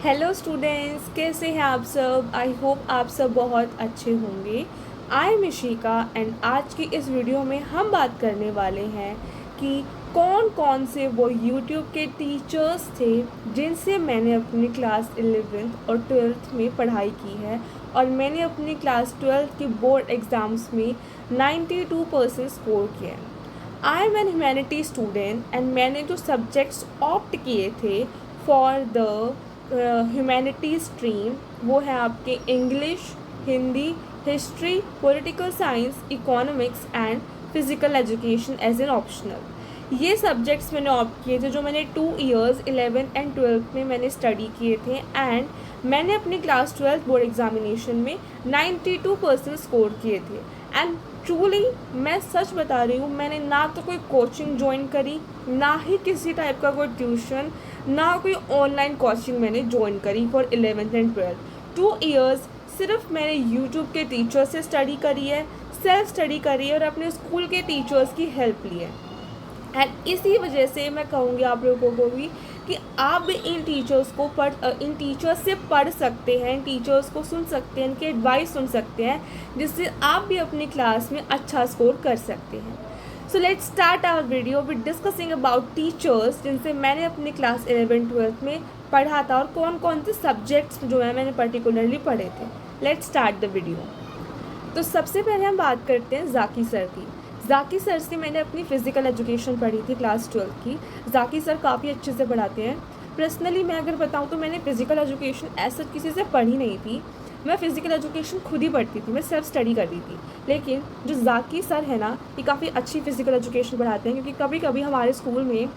Hello students, कैसे हैं आप सब। आई होप आप सब बहुत अच्छे होंगे। आई एम इशिका एंड आज की इस वीडियो में हम बात करने वाले हैं कि कौन कौन से वो यूट्यूब के टीचर्स थे जिनसे मैंने अपनी क्लास 11th और 12th में पढ़ाई की है और मैंने अपनी क्लास 12th के बोर्ड एग्ज़ाम्स में 92% स्कोर किया है। I am an humanity student and मैंने जो सब्जेक्ट्स ऑप्ट किए थे फॉर द ह्यूमैनिटी स्ट्रीम वो है आपके English, Hindi, history, political science, economics and physical education as an optional. ये सब्जेक्ट्स मैंने ऑप्ट किए थे जो मैंने 2 ईयर्स 11th एंड 12th में मैंने स्टडी किए थे एंड मैंने अपनी क्लास 12th बोर्ड एग्जामिनेशन में 92% स्कोर किए थे। एंड ट्रूली मैं सच बता रही हूँ, मैंने ना तो कोई कोचिंग ज्वाइन करी, ना ही किसी टाइप का कोई ट्यूशन, ना कोई ऑनलाइन कोचिंग मैंने ज्वाइन करी for 11th and 12th। 2 years सिर्फ मैंने यूट्यूब के टीचर्स से स्टडी करी है, सेल्फ स्टडी करी है और अपने स्कूल के टीचर्स की हेल्प ली है। एंड इसी वजह से मैं कहूँगी आप लोगों को भी कि आप भी इन टीचर्स से पढ़ सकते हैं, इन टीचर्स को सुन सकते हैं, इनके एडवाइस सुन सकते हैं, जिससे आप भी अपनी क्लास में अच्छा स्कोर कर सकते हैं। So let's start our video with discussing about teachers जिनसे मैंने अपनी क्लास 11th-12th में पढ़ा था और कौन कौन से सब्जेक्ट्स जो है मैंने पर्टिकुलरली पढ़े थे। Let's start the video. तो सबसे पहले हम बात करते हैं जाकी सर की। जाकी सर से मैंने अपनी फ़िज़िकल एजुकेशन पढ़ी थी क्लास 12th की। जाकी सर काफ़ी अच्छे से पढ़ाते हैं। पर्सनली मैं अगर बताऊं तो मैंने फ़िज़िकल एजुकेशन ऐसा किसी से पढ़ी नहीं थी, मैं फ़िज़िकल एजुकेशन खुद ही पढ़ती थी, मैं सेल्फ स्टडी करती थी। लेकिन जो जाकी सर है ना, ये काफ़ी अच्छी फ़िज़िकल एजुकेशन पढ़ाते हैं, क्योंकि कभी कभी हमारे स्कूल में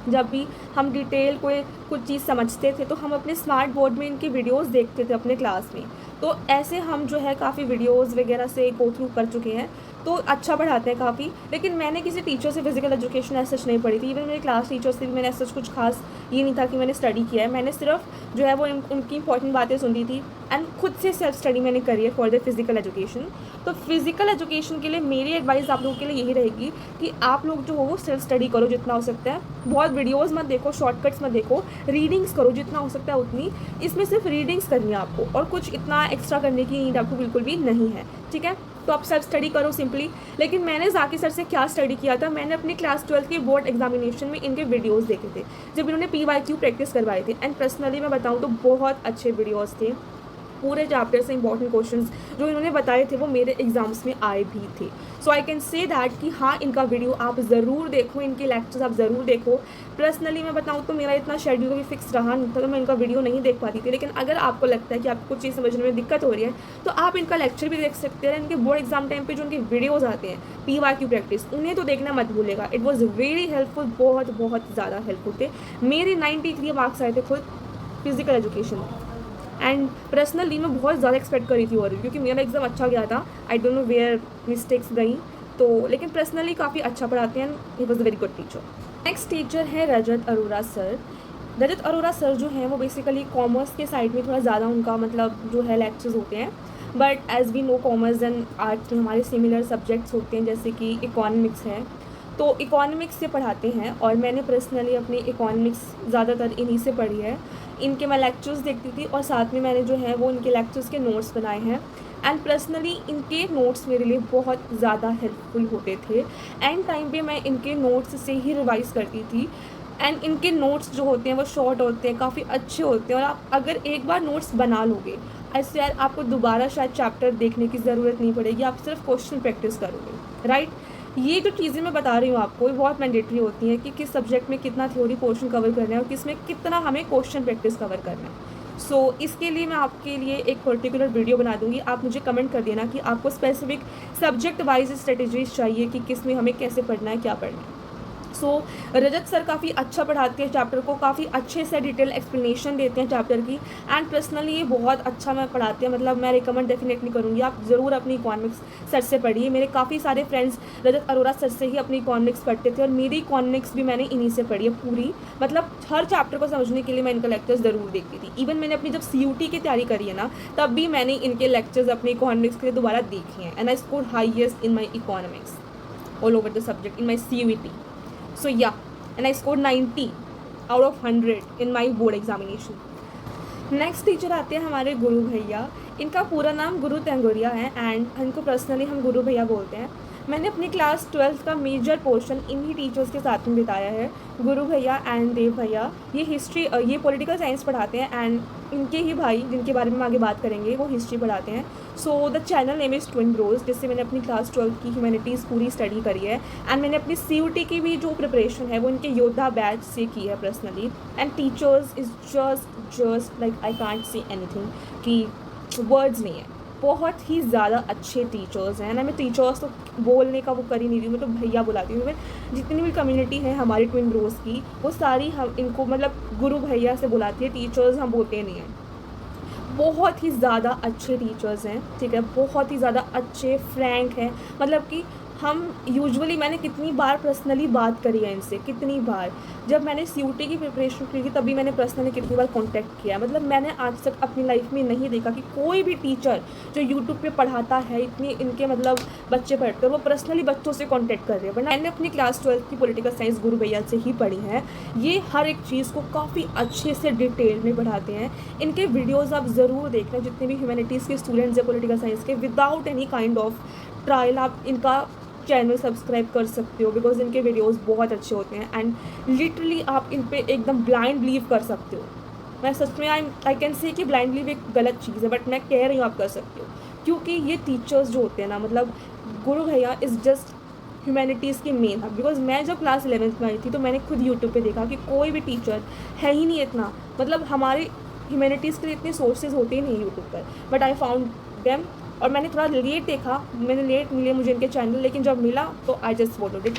जब भी हम डिटेल कोई कुछ चीज़ समझते थे तो हम अपने स्मार्ट बोर्ड में इनकी वीडियोस देखते थे अपने क्लास में। तो ऐसे हम जो है काफ़ी वीडियोस वगैरह से गो थ्रू कर चुके हैं, तो अच्छा पढ़ाते हैं काफ़ी। लेकिन मैंने किसी टीचर से फिजिकल एजुकेशन ऐसा नहीं पढ़ी थी। इवन मेरे क्लास टीचर से भी मैंने ऐसा कुछ खास ये नहीं था कि मैंने स्टडी किया है। मैंने सिर्फ जो है वो उनकी इंपॉर्टेंट बातें सुनती थी एंड खुद से सेल्फ स्टडी मैंने करी है फॉर द फिज़िकल एजुकेशन। तो फिज़िकल एजुकेशन के लिए मेरी एडवाइस आप लोगों के लिए यही रहेगी कि आप लोग जो हो वो सेल्फ स्टडी करो जितना हो सकता है। बहुत वीडियोज़ मत देखो, शॉर्टकट्स मत देखो, रीडिंग्स करो जितना हो सकता है उतनी। इसमें सिर्फ रीडिंग्स करनी है आपको और कुछ इतना एक्स्ट्रा करने की नीड आपको बिल्कुल भी नहीं है, ठीक है। तो आप सेल्फ स्टडी करो सिंपली। लेकिन मैंने जाकी सर से क्या स्टडी किया था, मैंने अपनी क्लास 12th के बोर्ड एग्जामिनेशन में इनके वीडियोस देखे थे जब इन्होंने PYQ प्रैक्टिस करवाए थे। एंड पर्सनली मैं बताऊं तो बहुत अच्छे वीडियोस थे। पूरे चैप्टर से इंपॉर्टेंट क्वेश्चंस जो इन्होंने बताए थे वो मेरे एग्जाम्स में आए भी थे। सो आई कैन से दैट कि हाँ, इनका वीडियो आप ज़रूर देखो, इनके लेक्चर्स आप ज़रूर देखो। पर्सनली मैं बताऊँ तो मेरा इतना शेड्यूल भी फिक्स रहा नहीं था, तो मैं इनका वीडियो नहीं देख पाती थी। लेकिन अगर आपको लगता है कि आपको कुछ चीज़ समझने में दिक्कत हो रही है तो आप इनका लेक्चर भी देख सकते हैं। इनके बोर्ड एग्जाम टाइम पर जो उनके वीडियोज़ आते हैं PYQ प्रैक्टिस, उन्हें तो देखना मत भूलेगा। इट वॉज़ वेरी हेल्पफुल, बहुत बहुत ज़्यादा हेल्पफुल थे। मेरे 93 मार्क्स आए थे खुद फिजिकल एजुकेशन में। एंड पर्सनली मैं बहुत ज़्यादा एक्सपेक्ट करी थी और क्योंकि मेरा एग्ज़ाम अच्छा गया था। I don't know where mistakes गई, तो लेकिन पर्सनली काफ़ी अच्छा पढ़ाते हैं। He was a very good teacher. Next teacher है रजत अरोरा सर। रजत अरोरा सर जो हैं वो बेसिकली कॉमर्स के साइड में थोड़ा ज़्यादा उनका मतलब जो है लेक्चर्स होते हैं। But as we know commerce and arts में हमारे सिमिलर सब्जेक्ट्स होते हैं, जैसे कि इकोनॉमिक्स है, तो इकोनॉमिक्स से पढ़ाते हैं। और मैंने पर्सनली अपनी इकोनॉमिक्स ज़्यादातर इन्हीं से पढ़ी है। इनके मैं लेक्चर्स देखती थी और साथ में मैंने जो है वो इनके लेक्चर्स के नोट्स बनाए हैं। एंड पर्सनली इनके नोट्स मेरे लिए बहुत ज़्यादा हेल्पफुल होते थे। एंड टाइम पे मैं इनके नोट्स से ही रिवाइज़ करती थी। एंड इनके नोट्स जो होते हैं वो शॉर्ट होते हैं, काफ़ी अच्छे होते हैं, और आप अगर एक बार नोट्स बना लोगे ऐसे यार आपको दोबारा शायद चैप्टर देखने की ज़रूरत नहीं पड़ेगी, आप सिर्फ क्वेश्चन प्रैक्टिस करोगे, राइट। ये जो चीज़ें मैं बता रही हूँ आपको ये बहुत मैंडेटरी होती हैं कि किस सब्जेक्ट में कितना थ्योरी पोर्शन कवर करना है और किस में कितना हमें क्वेश्चन प्रैक्टिस कवर करना है। सो इसके लिए मैं आपके लिए एक पर्टिकुलर वीडियो बना दूँगी। आप मुझे कमेंट कर देना कि आपको स्पेसिफिक सब्जेक्ट वाइज स्ट्रेटजीज चाहिए कि किस में हमें कैसे पढ़ना है, क्या पढ़ना है। सो रजत सर काफ़ी अच्छा पढ़ाते हैं चैप्टर को, काफ़ी अच्छे से डिटेल एक्सप्लेनेशन देते हैं चैप्टर की। एंड पर्सनली ये बहुत अच्छा मैं पढ़ाते हैं, मतलब मैं रिकमेंड डेफिनेटली करूँगी आप ज़रूर अपनी इकोनॉमिक्स सर से पढ़िए। मेरे काफ़ी सारे फ्रेंड्स रजत अरोरा सर से ही अपनी इकोनॉमिक्स पढ़ते थे और मेरी इकोनॉमिक्स भी मैंने इन्हीं से पढ़ी है पूरी। मतलब हर चैप्टर को समझने के लिए मैं इनका लेक्चर्स ज़रूर देखती थी। इवन मैंने अपनी जब CUT की तैयारी करी है ना, तब भी मैंने इनके लेक्चर्स अपनी इकोनॉमिक्स के लिए दोबारा देखे हैं। And I score highest in my economics all over the subject in my CUT. So yeah, and I scored 90 out of 100 in my board examination. Next teacher आते हैं हमारे गुरु भैया। इनका पूरा नाम गुरु तेंगुरिया है एंड इनको पर्सनली हम गुरु भैया बोलते हैं। मैंने अपनी क्लास 12th का मेजर पोर्शन इन्हीं टीचर्स के साथ में बिताया है, गुरु भैया एंड देव भैया। ये हिस्ट्री ये पॉलिटिकल साइंस पढ़ाते हैं एंड इनके ही भाई जिनके बारे में हम आगे बात करेंगे वो हिस्ट्री पढ़ाते हैं। So the channel name is twin bros, जिससे मैंने अपनी क्लास 12th की ह्यूमैनिटीज़ पूरी स्टडी करी है एंड मैंने अपनी CUT की भी जो प्रिपरेशन है वो इनके योद्धा बैच से की है personally. And teachers is just like I can't say anything, कि वर्ड्स नहीं है, बहुत ही ज़्यादा अच्छे टीचर्स हैं ना। मैं टीचर्स तो बोलने का वो कर ही नहीं रही हूँ, मैं तो भैया बुलाती हूँ। मैं जितनी भी कम्युनिटी है हमारी ट्विन ब्रोज की वो सारी हम इनको मतलब गुरु भैया से बुलाती है, टीचर्स हम बोलते नहीं हैं। बहुत ही ज़्यादा अच्छे टीचर्स हैं, ठीक है, बहुत ही ज़्यादा अच्छे, फ्रैंक हैं। मतलब कि हम यूजुअली मैंने कितनी बार पर्सनली बात करी है इनसे, कितनी बार जब मैंने CUT की प्रिपरेशन की थी तभी मैंने पर्सनली कितनी बार कांटेक्ट किया। मतलब मैंने आज तक अपनी लाइफ में नहीं देखा कि कोई भी टीचर जो यूट्यूब पे पढ़ाता है, इतनी इनके मतलब बच्चे पढ़ते हैं, वो पर्सनली बच्चों से कांटेक्ट कर रहे हैं। बट मैंने अपनी क्लास 12th की पॉलिटिकल साइंस गुरु भैया से ही पढ़ी है। ये हर एक चीज़ को काफ़ी अच्छे से डिटेल में पढ़ाते हैं। इनके वीडियोज़ आप ज़रूर देखना, जितने भी ह्यूमैनिटीज़ के स्टूडेंट्स हैं पॉलिटिकल साइंस के, without any kind of trial आप इनका चैनल सब्सक्राइब कर सकते हो, बिकॉज इनके वीडियोस बहुत अच्छे होते हैं एंड लिटरली आप इन पे एकदम ब्लाइंड बिलीव कर सकते हो। मैं सच में आई कैन से कि ब्लाइंड बिलीव एक गलत चीज़ है, बट मैं कह रही हूँ आप कर सकते हो, क्योंकि ये टीचर्स जो होते हैं ना, मतलब गुरु भैया इज़ जस्ट ह्यूमैनिटीज़ के मेन हब। बिकॉज मैं जब क्लास 11th में आई थी तो मैंने खुद यूट्यूब पे देखा कि कोई भी टीचर है ही नहीं इतना, मतलब हमारे ह्यूमैनिटीज़ के लिए इतने सोर्सेज होते ही नहीं यूट्यूब पर, बट आई फाउंड देम। और मैंने थोड़ा लेट देखा, मैंने लेट मिले मुझे इनके चैनल, लेकिन जब मिला तो I just followed it.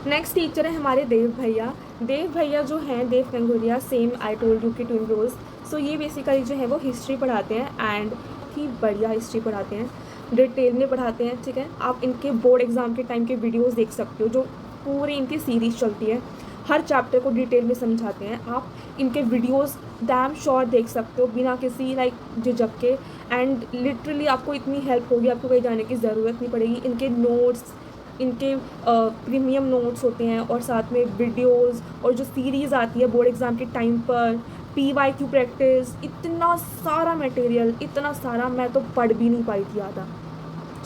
Next teacher है हमारे देव भैया। देव भैया जो हैं, देव तेंगुरिया, सेम आई टोल्ड यू की ट्विन ब्रोज। सो ये बेसिकली जो है वो हिस्ट्री पढ़ाते हैं एंड ही बढ़िया हिस्ट्री पढ़ाते हैं, डिटेल में पढ़ाते हैं, ठीक है। आप इनके बोर्ड एग्ज़ाम के टाइम के वीडियोज़ देख सकते हो, जो पूरी इनकी सीरीज़ चलती है, हर चैप्टर को डिटेल में समझाते हैं। आप इनके वीडियोस डैम श्योर देख सकते हो बिना किसी लाइक झिझक के, एंड लिटरली आपको इतनी हेल्प होगी, आपको कहीं जाने की ज़रूरत नहीं पड़ेगी। इनके नोट्स, इनके प्रीमियम नोट्स होते हैं और साथ में वीडियोस, और जो सीरीज़ आती है बोर्ड एग्ज़ाम के टाइम पर, PYQ प्रैक्टिस, इतना सारा मटेरियल, इतना सारा, मैं तो पढ़ भी नहीं पाई थी आधा,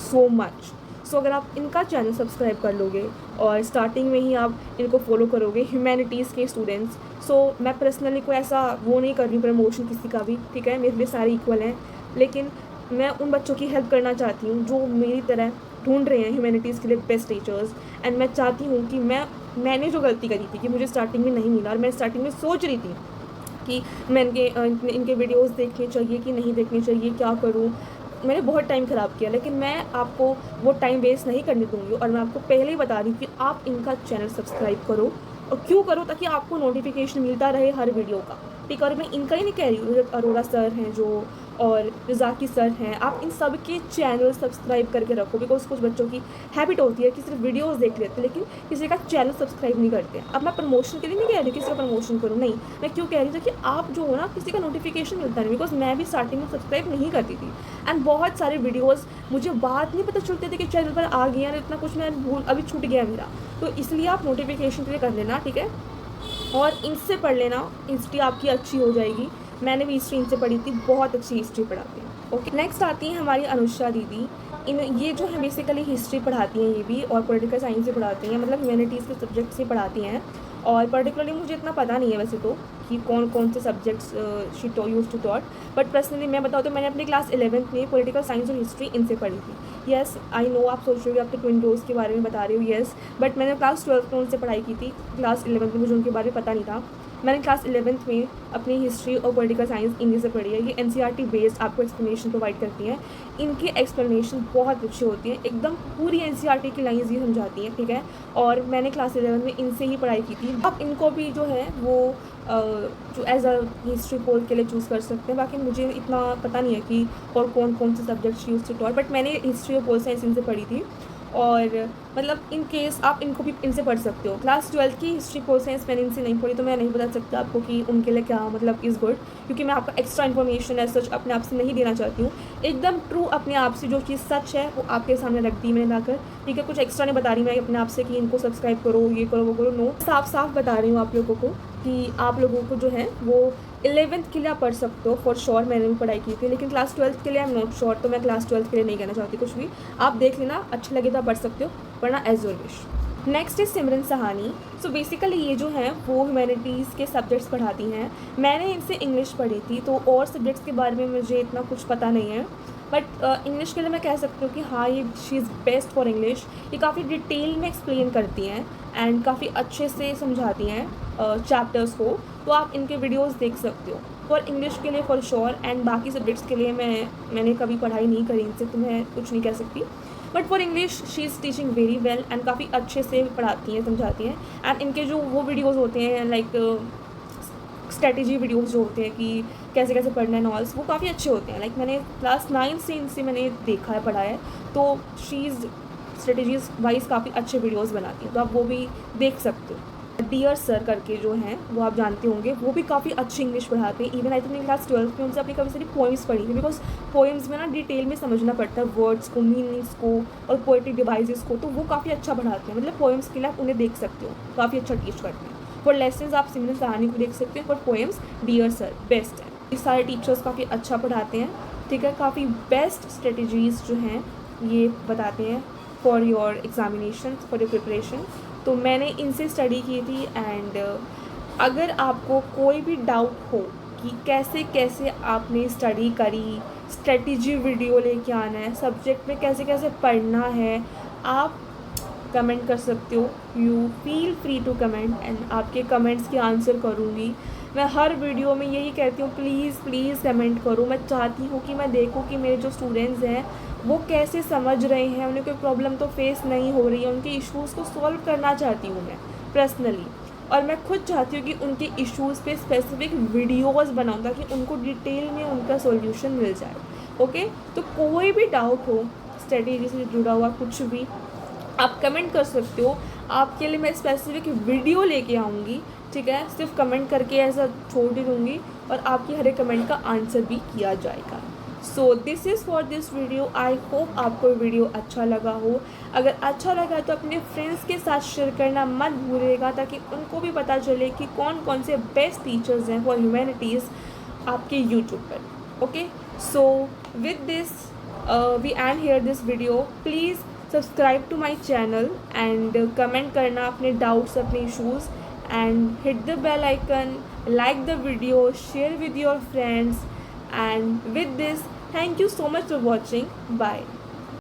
सो मच। सो अगर आप इनका चैनल सब्सक्राइब कर लोगे और स्टार्टिंग में ही आप इनको फॉलो करोगे, ह्यूमैनिटीज़ के स्टूडेंट्स, सो मैं पर्सनली कोई ऐसा वो नहीं कर रही प्रमोशन किसी का भी, ठीक है, मेरे लिए सारे इक्वल हैं, लेकिन मैं उन बच्चों की हेल्प करना चाहती हूँ जो मेरी तरह ढूंढ रहे हैं ह्यूमैनिटीज़ के लिए बेस्ट टीचर्स। एंड मैं चाहती हूँ कि मैंने जो गलती करी थी कि मुझे स्टार्टिंग में नहीं मिला, और मैं स्टार्टिंग में सोच रही थी कि मैं इनके वीडियोस देखने चाहिए कि नहीं देखने चाहिए, क्या करूँ, मैंने बहुत टाइम ख़राब किया, लेकिन मैं आपको वो टाइम वेस्ट नहीं करने दूँगी। और मैं आपको पहले ही बता रही हूँ कि आप इनका चैनल सब्सक्राइब करो, और क्यों करो, ताकि आपको नोटिफिकेशन मिलता रहे हर वीडियो का, ठीक है। और मैं इनका ही नहीं कह रही हूँ, अरोड़ा सर हैं जो, और रज़ाकी सर हैं, आप इन सब के चैनल सब्सक्राइब करके रखो, बिकॉज कुछ बच्चों की हैबिट होती है कि सिर्फ वीडियोस देख लेते हैं लेकिन किसी का चैनल सब्सक्राइब नहीं करते। अब मैं प्रमोशन के लिए नहीं कह रही किसी का प्रमोशन करूँ, नहीं, मैं क्यों कह रही हूँ कि आप जो हो ना, किसी का नोटिफिकेशन मिलता नहीं, बिकॉज मैं भी स्टार्टिंग में सब्सक्राइब नहीं करती थी एंड बहुत सारे वीडियोज़ मुझे बात नहीं पता चलते थे कि चैनल पर आ गया, इतना कुछ मैं भूल अभी छूट गया मेरा, तो इसलिए आप नोटिफिकेशन के लिए कर लेना, ठीक है। और इनसे पढ़ लेना, हिस्ट्री आपकी अच्छी हो जाएगी। मैंने भी हिस्ट्री इनसे पढ़ी थी, बहुत अच्छी हिस्ट्री पढ़ाती हैं। ओके, नेक्स्ट आती हैं हमारी अनुषा दीदी। ये जो है बेसिकली हिस्ट्री पढ़ाती हैं ये भी, और पॉलिटिकल साइंस से पढ़ाती हैं, मतलब ह्यूमैनिटीज़ के सब्जेक्ट से पढ़ाती हैं। और पर्टिकुलरली मुझे इतना पता नहीं है वैसे तो कि कौन कौन से subjects she use to taught, but personally मैं बताऊँ तो मैंने अपनी क्लास 11th में पॉलिटिकल साइंस और हिस्ट्री इनसे पढ़ी थी। येस आई नो, आप सोच रहे हो आपके ट्विन ब्रोज के बारे में बता रहे हो, येस, बट मैंने क्लास 12th में उनसे पढ़ाई की थी, क्लास 11th में मुझे उनके बारे में पता नहीं था। मैंने क्लास 11th में अपनी हिस्ट्री और पॉलिटिकल साइंस इन्हीं से पढ़ी है। ये NCERT बेस्ड आपको एक्सप्लेनेशन प्रोवाइड करती हैं, इनकी एक्सप्लेनेशन बहुत अच्छी होती है, एकदम पूरी NCERT की लाइन्स ही समझाती हैं, ठीक है। और मैंने क्लास 11 में इनसे ही पढ़ाई की थी। आप इनको भी जो है वो जो एज अ हिस्ट्री पोल के लिए चूज़ कर सकते हैं। बाकी मुझे इतना पता नहीं है कि और कौन कौन से subjects use to taught, but मैंने हिस्ट्री और पोल साइंस इनसे पढ़ी थी। और मतलब इन केस आप इनको भी इनसे पढ़ सकते हो। क्लास 12th की हिस्ट्री पोल साइंस मैंने इनसे नहीं पढ़ी, तो मैं नहीं बता सकता आपको कि उनके लिए क्या मतलब इज़ गुड, क्योंकि मैं आपको एक्स्ट्रा इन्फॉर्मेशन एज सच अपने आप से नहीं देना चाहती हूँ। एकदम ट्रू अपने आप से जो चीज़ सच है वो आपके सामने रख दी मैंने लाकर, ठीक है। कुछ एक्स्ट्रा नहीं बता रही मैं अपने आप से कि इनको सब्सक्राइब करो, ये करो, वो करो, नो, साफ साफ बता रही हूँ आप लोगों को कि आप लोगों को जो है वो 11th के लिए आप पढ़ सकते हो फॉर श्योर, मैंने भी पढ़ाई की थी, लेकिन क्लास 12th के लिए आई एम नॉट श्योर, तो मैं क्लास 12th के लिए नहीं कहना चाहती कुछ भी। आप देख लेना, अच्छा लगे तो आप पढ़ सकते हो, वरना as your wish. Next is Simran Sahani. So basically ये जो हैं वो ह्यूमैनिटीज़ के सब्जेक्ट्स पढ़ाती हैं। मैंने इनसे इंग्लिश पढ़ी थी, तो और सब्जेक्ट्स के बारे में मुझे इतना कुछ पता नहीं है, बट इंग्लिश के लिए मैं कह सकती हूँ कि हाँ, ये she is best for English. ये काफ़ी डिटेल में एक्सप्लेन करती हैं एंड काफ़ी अच्छे से समझाती हैं चैप्टर्स को, तो आप इनके वीडियोस देख सकते हो। फॉर इंग्लिश के लिए फॉर श्योर, एंड बाकी सब्जेक्ट्स के लिए मैंने कभी पढ़ाई नहीं करी इनसे, तो मैं कुछ नहीं कह सकती। But for English she is teaching very well and काफ़ी अच्छे से पढ़ाती हैं, समझाती हैं। एंड इनके जो वो वीडियोज़ होते हैं लाइक स्ट्रेटेजी वीडियोज़ जो होते हैं कि कैसे कैसे पढ़ना है नॉल्स, वो काफ़ी अच्छे होते हैं। लाइक मैंने क्लास 9 से इनसे मैंने देखा है, पढ़ा है, तो शी इज़ स्ट्रेटेजीज वाइज काफ़ी अच्छे वीडियोज़ बनाती हैं, तो आप वो भी देख सकते हो। डियर सर करके जो हैं वो आप जानते होंगे, वो भी काफ़ी अच्छी इंग्लिश पढ़ाते हैं। Even I think class 12th में उनसे अपनी काफ़ी सारी पोइम्स पढ़ी थी, बिकॉज पोइम्स में ना डिटेल में समझना पड़ता है वर्ड्स को, मीनिंग्स को और पोएटिक डिवाइसेस को, तो वो काफ़ी अच्छा पढ़ाते हैं। मतलब पोइम्स के लिए आप उन्हें देख सकते हो, काफ़ी अच्छा टीच करते हैं। फॉर लेसन्स आप सिमरन सहानी को देख सकते हैं, for poems dear sir best है। ये सारे टीचर्स काफ़ी अच्छा पढ़ाते हैं, ठीक है, काफ़ी बेस्ट स्ट्रेटजीज़ जो हैं ये बताते हैं for your examination, for your preparation. तो मैंने इनसे स्टडी की थी, एंड अगर आपको कोई भी डाउट हो कि कैसे कैसे आपने स्टडी करी, स्ट्रेटजी वीडियो लेके आना है, सब्जेक्ट में कैसे कैसे पढ़ना है, आप कमेंट कर सकते हो। You feel free to comment, and आपके कमेंट्स की आंसर करूँगी। मैं हर वीडियो में यही कहती हूँ, प्लीज़ प्लीज़ कमेंट करो। मैं चाहती हूँ कि मैं देखूँ कि मेरे जो स्टूडेंट्स हैं वो कैसे समझ रहे हैं, उन्हें कोई प्रॉब्लम तो फेस नहीं हो रही है, उनके इश्यूज़ को सॉल्व करना चाहती हूँ मैं पर्सनली। और मैं खुद चाहती हूँ कि उनके इश्यूज़ पे स्पेसिफिक वीडियोज़ बनाऊँ, ताकि उनको डिटेल में उनका सॉल्यूशन मिल जाए। ओके, तो कोई भी डाउट हो स्ट्रेटेजी से जुड़ा हुआ कुछ भी, आप कमेंट कर सकते हो। आपके लिए मैं स्पेसिफिक वीडियो लेके आऊँगी, ठीक है, सिर्फ कमेंट करके ऐसा छोड़ ही दूँगी, और आपकी हर एक कमेंट का आंसर भी किया जाएगा। So this is for this video. I hope आपको वीडियो अच्छा लगा हो। अगर अच्छा लगा तो अपने फ्रेंड्स के साथ शेयर करना मत भूलिएगा, ताकि उनको भी पता चले कि कौन कौन से बेस्ट टीचर्स हैं फॉर ह्यूमैनिटीज़ आपके यूट्यूब पर। Okay, so with this we end here this video. Please subscribe to my channel and comment करना अपने डाउट्स, अपने issues, and hit the bell icon, like the video, share with your friends, and with this, thank you so much for watching. Bye.